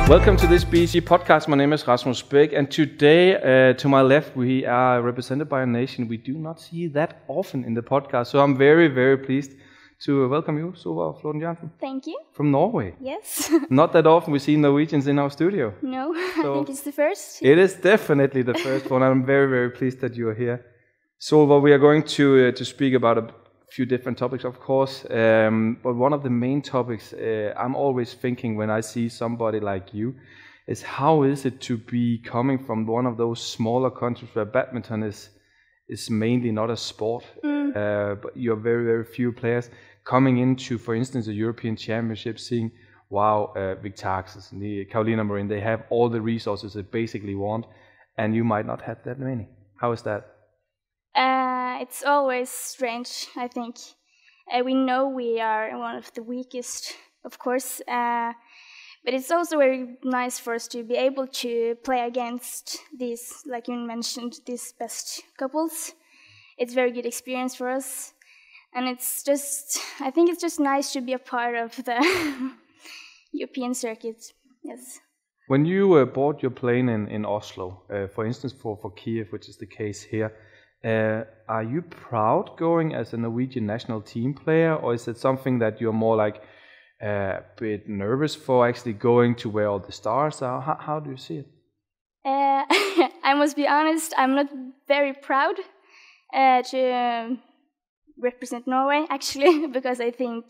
Welcome to this BEC podcast. My name is Rasmus Bæk, and today, to my left, we are represented by a nation we do not see that often in the podcast. So I'm very, very pleased to welcome you, Solvår, Flåten, Jørgensen. Thank you. From Norway. Yes. Not that often we see Norwegians in our studio. No, so I think it's the first. It is definitely the first one. I'm very, very pleased that you are here. Solvår, we are going to speak about a few different topics, of course, but one of the main topics I'm always thinking when I see somebody like you is how is it to be coming from one of those smaller countries where badminton is mainly not a sport, but you're very, very few players coming into, for instance, the European Championship, seeing, wow, Victaxis and the Carolina Marin, they have all the resources they basically want, and you might not have that many. How is that? It's always strange, I think. We know we are one of the weakest, of course, but it's also very nice for us to be able to play against these, like you mentioned, these best couples. It's a very good experience for us, and it's just, I think it's just nice to be a part of the European circuit, yes. When you bought your plane in Oslo, for instance, for Kiev, which is the case here, are you proud going as a Norwegian national team player, or is it something that you're more like a bit nervous for actually going to where all the stars are? How do you see it? I must be honest, I'm not very proud to represent Norway, actually, because I think,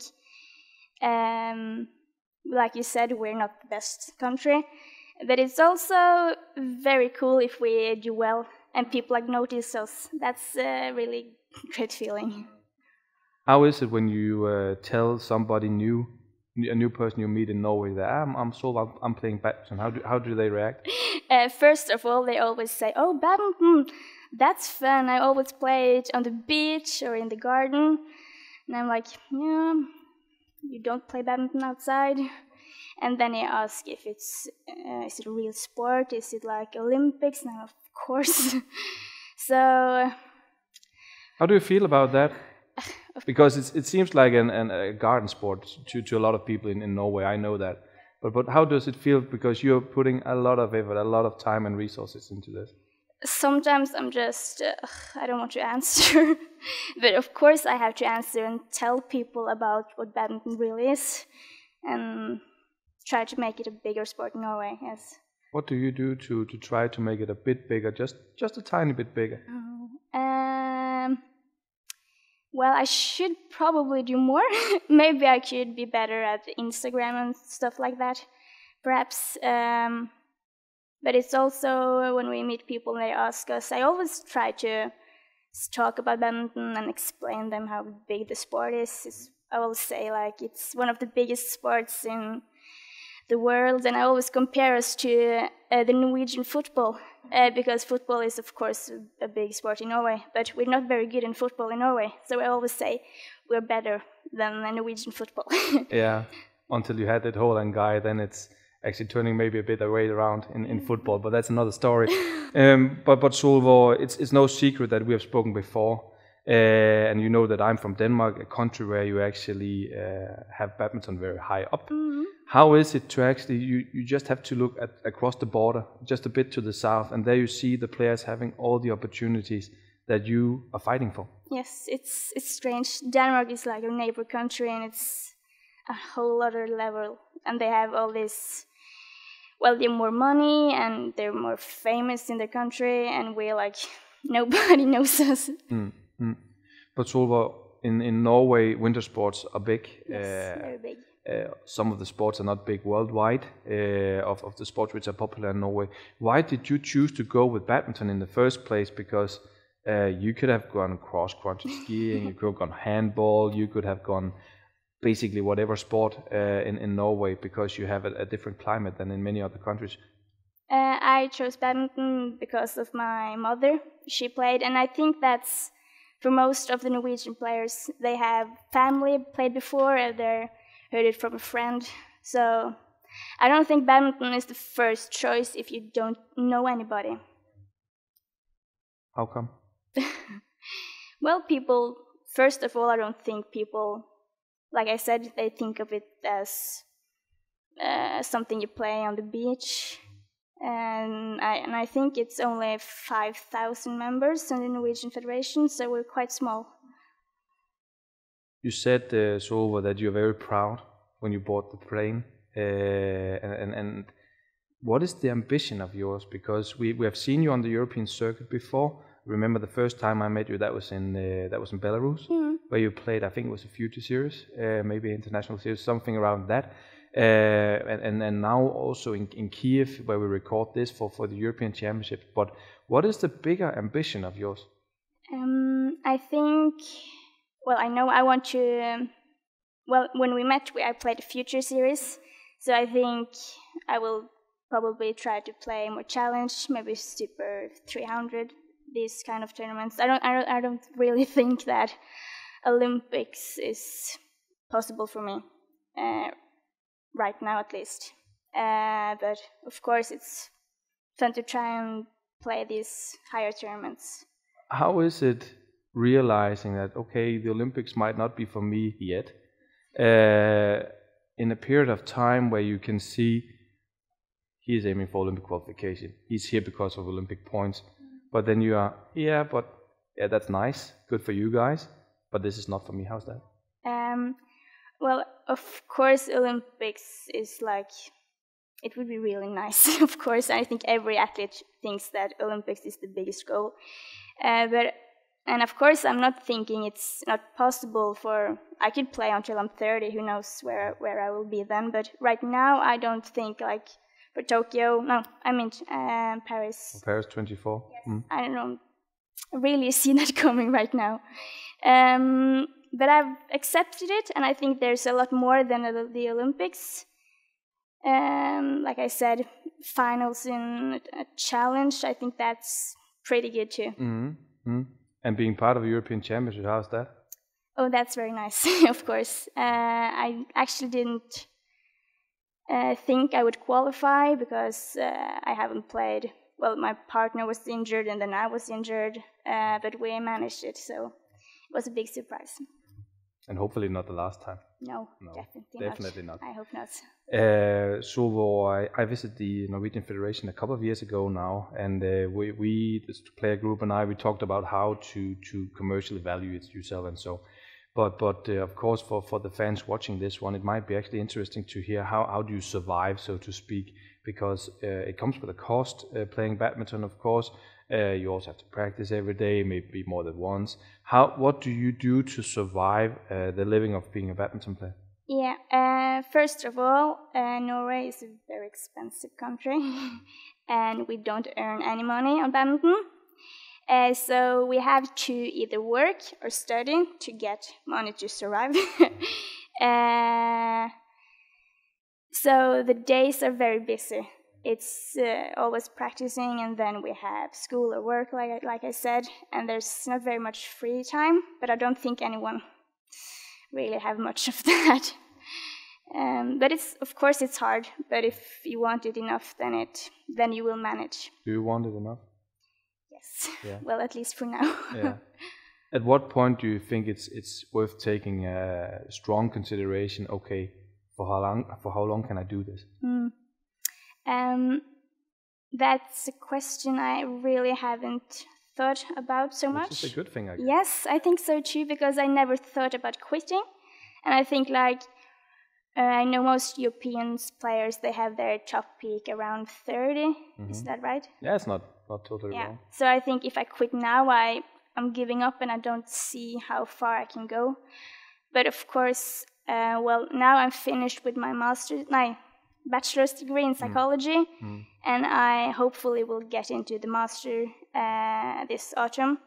like you said, we're not the best country, but it's also very cool if we do well and people like notice us. That's a really great feeling. How is it when you tell somebody new, a new person you meet in Norway that I'm playing badminton? How do they react? First of all, they always say, "Oh, badminton, that's fun. I always play it on the beach or in the garden." And I'm like, "Yeah, you don't play badminton outside." And then they ask if is it a real sport? Is it like Olympics? And of course. So how do you feel about that? Because it seems like a garden sport to a lot of people in Norway. I know that, but how does it feel? Because you're putting a lot of effort, a lot of time and resources into this. Sometimes I'm just I don't want to answer, but of course I have to answer and tell people about what badminton really is, and try to make it a bigger sport in Norway. Yes. What do you do to try to make it a bit bigger, just a tiny bit bigger? Well, I should probably do more. Maybe I could be better at Instagram and stuff like that, perhaps. But it's also when we meet people and they ask us, I always try to talk about badminton and explain them how big the sport is. I always say like it's one of the biggest sports in the world, and I always compare us to the Norwegian football, because football is of course a big sport in Norway, but we're not very good in football in Norway, so I always say we're better than the Norwegian football. Yeah, until you had that Holland guy, then it's actually turning maybe a bit away around in football, but that's another story. But Solvår, it's no secret that we have spoken before, and you know that I'm from Denmark, a country where you actually have badminton very high up. Mm-hmm. How is it to actually, you just have to look across the border, just a bit to the south, and there you see the players having all the opportunities that you are fighting for? Yes, it's strange. Denmark is like a neighbor country, and it's a whole other level. And they have all this, well, they have more money, and they're more famous in their country, and we're like, nobody knows us. Mm-hmm. But Solvår, in Norway, winter sports are big. Yes, very big. Some of the sports are not big worldwide, of the sports which are popular in Norway. Why did you choose to go with badminton in the first place? Because you could have gone cross-country skiing, you could have gone handball, you could have gone basically whatever sport in Norway, because you have a different climate than in many other countries. I chose badminton because of my mother. She played, and I think that's for most of the Norwegian players. They have family played before, and they're heard it from a friend. So I don't think badminton is the first choice if you don't know anybody. How come? Well, people, first of all, I don't think people, like I said, they think of it as something you play on the beach. And I think it's only 5,000 members in the Norwegian Federation, so we're quite small. You said, Solvår, that you're very proud when you bought the plane. And what is the ambition of yours? Because we have seen you on the European circuit before. Remember the first time I met you, that was in Belarus, where you played, I think it was a Future Series, maybe International Series, something around that. And now also in Kiev, where we record this for the European Championship. But what is the bigger ambition of yours? I think, well, I know I want to, well, when we met, I played a Future Series, so I think I will probably try to play more challenge, maybe Super 300, these kind of tournaments. I don't really think that Olympics is possible for me, right now at least. But of course it's fun to try and play these higher tournaments. How is it realizing that, okay, the Olympics might not be for me yet, in a period of time where you can see he is aiming for Olympic qualification, he's here because of Olympic points, but then you are, yeah, that's nice, good for you guys, but this is not for me. How's that? Well, of course Olympics is like, it would be really nice, of course. I think every athlete thinks that Olympics is the biggest goal. And of course I'm not thinking it's not possible for, I could play until I'm 30, who knows where I will be then, but right now I don't think like for Tokyo, no, I mean Paris. Paris 24? Yes, I don't really see that coming right now. But I've accepted it, and I think there's a lot more than the Olympics. Like I said, finals in a challenge, I think that's pretty good too. And being part of a European Championship, how's that? Oh, that's very nice, of course. I actually didn't think I would qualify because I haven't played. Well, my partner was injured and then I was injured, but we managed it, so it was a big surprise. And hopefully not the last time. No, definitely not. I hope not. Solvår, I visited the Norwegian Federation a couple of years ago now, and we this player group and we talked about how to commercially value it yourself and so. But of course for the fans watching this one, it might be actually interesting to hear how do you survive, so to speak, because it comes with a cost, playing badminton, of course. You also have to practice every day, maybe more than once. What do you do to survive the living of being a badminton player? Yeah, first of all, Norway is a very expensive country and we don't earn any money on badminton. So we have to either work or study to get money to survive. So the days are very busy. It's always practicing, and then we have school or work, like I said, and there's not very much free time, but I don't think anyone really have much of that. But of course it's hard, but if you want it enough, then you will manage. Do you want it enough? Yes. Yeah. Well, at least for now. Yeah. At what point do you think it's worth taking a strong consideration? Okay, for how long can I do this? That's a question I really haven't thought about so much. Which is a good thing, I guess. Yes, I think so too, because I never thought about quitting. And I think I know most European players, they have their top peak around 30. Is that right? Yeah, it's not totally wrong. So I think if I quit now, I'm giving up and I don't see how far I can go. But of course, well, now I'm finished with my bachelor's degree in psychology, and I hopefully will get into the master this autumn.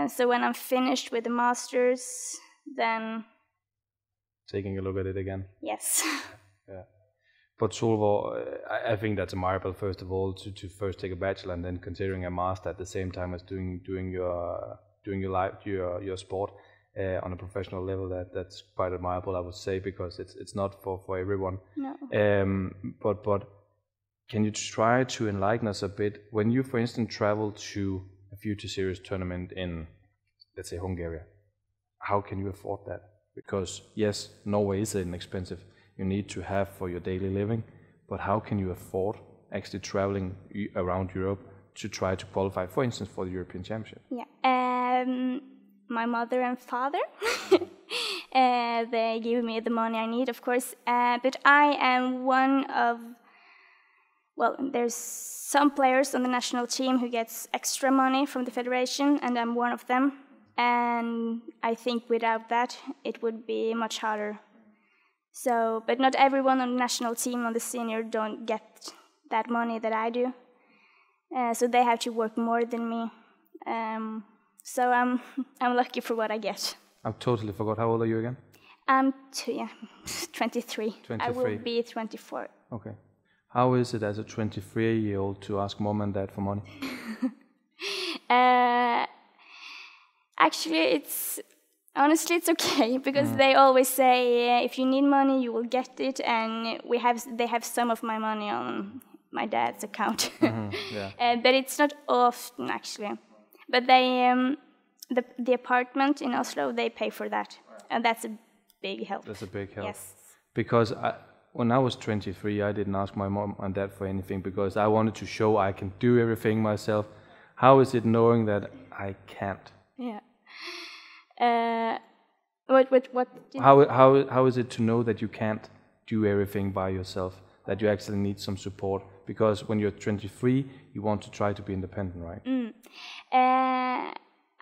So when I'm finished with the masters, then... Taking a look at it again. Yes. Yeah. But Solvår, I think that's admirable, first of all, to first take a bachelor and then considering a master at the same time as doing your sport on a professional level. That's quite admirable, I would say, because it's not for everyone. No. But can you try to enlighten us a bit when you, for instance, travel to a Future Series tournament in, let's say, Hungary? How can you afford that? Because yes, Norway is an expensive you need to have for your daily living, but how can you afford actually traveling around Europe to try to qualify, for instance, for the European Championship? Yeah, my mother and father, they give me the money I need, of course, but I am one of, well, there's some players on the national team who gets extra money from the federation, and I'm one of them, and I think without that it would be much harder. So, but not everyone on the national team on the senior don't get that money that I do. So they have to work more than me. So I'm lucky for what I get. I totally forgot. How old are you again? I'm 23. 23. I will be 24. Okay. How is it as a 23-year-old to ask mom and dad for money? Actually, honestly, it's okay, because they always say if you need money, you will get it, and they have some of my money on my dad's account. But it's not often, actually. But they, the apartment in Oslo, they pay for that, and that's a big help. That's a big help. Yes. Because when I was 23, I didn't ask my mom and dad for anything because I wanted to show I can do everything myself. How is it knowing that I can't? Yeah. What? How is it to know that you can't do everything by yourself? That you actually need some support? Because when you're 23, you want to try to be independent, right?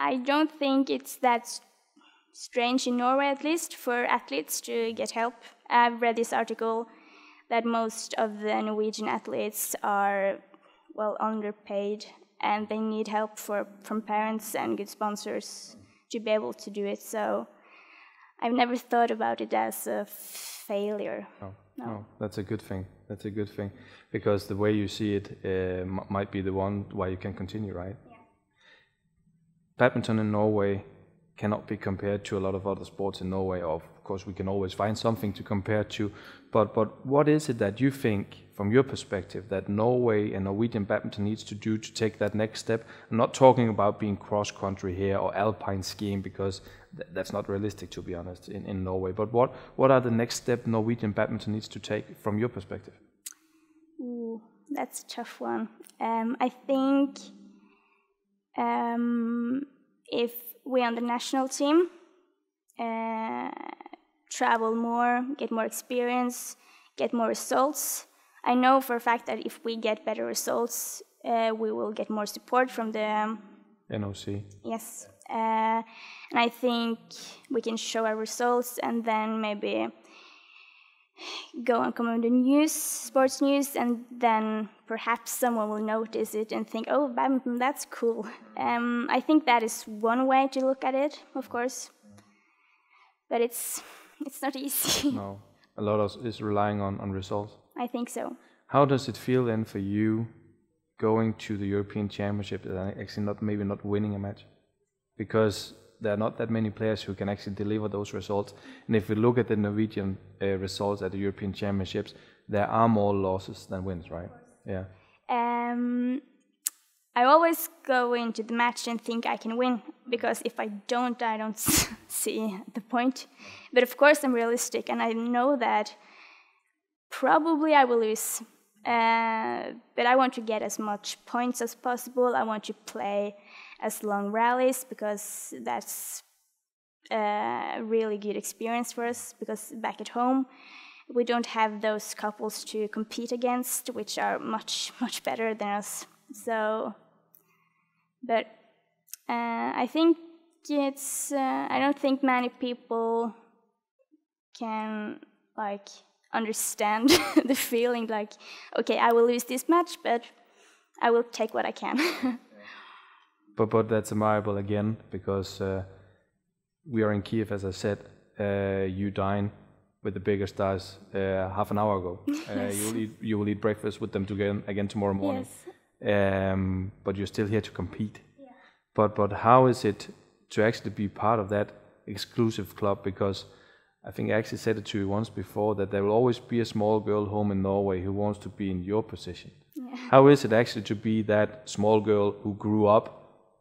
I don't think it's that strange in Norway, at least, for athletes to get help. I've read this article that most of the Norwegian athletes are, well, underpaid, and they need help from parents and good sponsors to be able to do it. So I've never thought about it as a failure. No, that's a good thing. That's a good thing, because the way you see it might be the one why you can continue, right? Yeah. Badminton in Norway cannot be compared to a lot of other sports in Norway. Of course, we can always find something to compare to, but what is it that you think, from your perspective, that Norway and Norwegian badminton needs to do to take that next step? I'm not talking about being cross-country here or alpine skiing, because that's not realistic, to be honest, in Norway. But what are the next step Norwegian badminton needs to take, from your perspective? Ooh, that's a tough one. I think if we on the national team travel more, get more experience, get more results, I know for a fact that if we get better results, we will get more support from the NOC. Yes. And I think we can show our results and then maybe go and come on the news, sports news, and then perhaps someone will notice it and think, oh, badminton, that's cool. I think that is one way to look at it, of course. But it's not easy. No, a lot is relying on results. I think so. How does it feel then for you going to the European Championship and actually maybe not winning a match? Because there are not that many players who can actually deliver those results. And if we look at the Norwegian results at the European Championships, there are more losses than wins, right? Yeah. I always go into the match and think I can win, because if I don't see the point. But of course I'm realistic, and I know that probably I will lose. But I want to get as much points as possible. I want to play as long rallies, because that's a really good experience for us, because back at home we don't have those couples to compete against, which are much better than us. So, but I think I don't think many people can understand the feeling like, okay, I will lose this match, but I will take what I can. But that's admirable again, because we are in Kiev, as I said. You dine with the bigger stars half an hour ago. Yes. You will eat breakfast with them again tomorrow morning. Yes. But you're still here to compete. Yeah. But how is it to actually be part of that exclusive club? Because I think I actually said it to you once before, that there will always be a small girl home in Norway who wants to be in your position. Yeah. How is it actually to be that small girl who grew up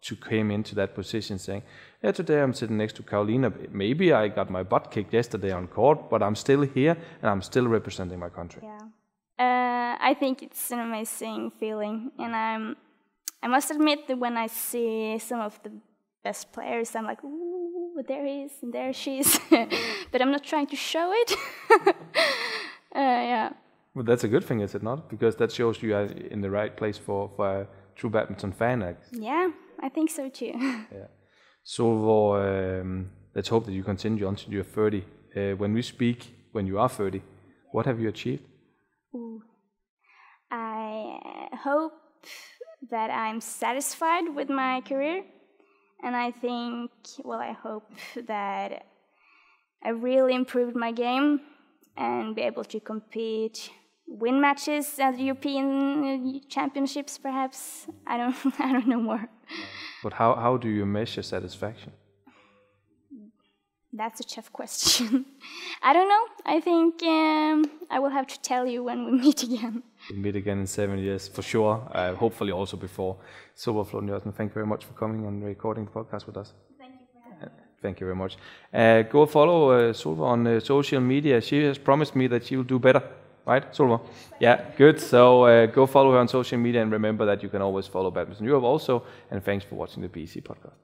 to came into that position saying, yeah, today I'm sitting next to Carolina. Maybe I got my butt kicked yesterday on court, but I'm still here and I'm still representing my country. Yeah. I think it's an amazing feeling, and I must admit that when I see some of the best players, I'm like, ooh, there he is, and there she is. But I'm not trying to show it. Yeah. Well, that's a good thing, is it not? Because that shows you are in the right place for a true badminton fan. Yeah, I think so too. Yeah. Solvår, let's hope that you continue until you're 30. When we speak, when you are 30, what have you achieved? Ooh. I hope that I'm satisfied with my career, and I hope that I really improved my game and be able to compete, win matches at the European Championships, perhaps. I don't know more. But how do you measure satisfaction? That's a tough question. I don't know. I think I will have to tell you when we meet again. We'll meet again in 7 years, for sure. Hopefully also before. Solvår, Flåten, Jørgensen, thank you very much for coming and recording the podcast with us. Thank you for having me. Thank you very much. Go follow Solvår on social media. She has promised me that she will do better. Right, Solvår? Yeah, good. So go follow her on social media, and remember that you can always follow Badminton Europe also. And thanks for watching the BEC podcast.